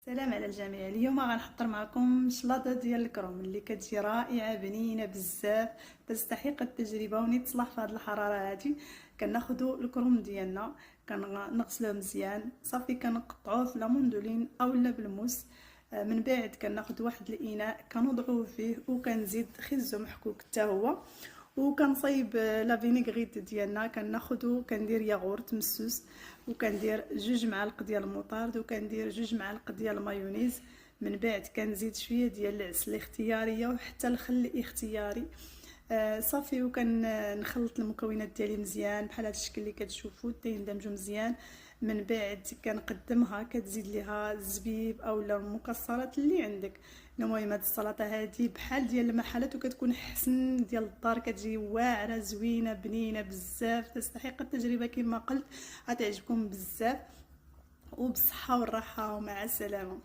سلام على الجميع. اليوم غنحضر معكم شلاضه ديال الكروم اللي كتجي رائعه بنينه بزاف، تستحق التجربه ونيت تصلح في هذه الحراره هذه. كناخذوا الكروم ديالنا كنغسلوه مزيان صافي، كنقطعوه في لاموندولين اولا بالموس. من بعد كناخذ واحد الاناء كنوضعوه فيه وكنزيد خيزو محكوك حتى هو، وكنصايب لا فينيغريت ديالنا. كناخذو كندير ياغورت مسوس، وكندير 2 معالق ديال المطارد، وكندير 2 معالق ديال المايونيز. من بعد كنزيد شويه ديال العسل اختياريه وحتى الخل اختياري. صافي، وكنخلط المكونات ديالي مزيان بحال هذا الشكل اللي كتشوفوا تيندمجوا مزيان. من بعد كنقدمها، كتزيد ليها الزبيب اولا المكسرات اللي عندك. المهم هاد السلطه هذه بحال ديال المحلات وكتكون حسن ديال الدار، كتجي واعره زوينه بنينه بزاف، تستحق التجربه كما قلت، غتعجبكم بزاف. وبالصحه والراحه ومع السلامه.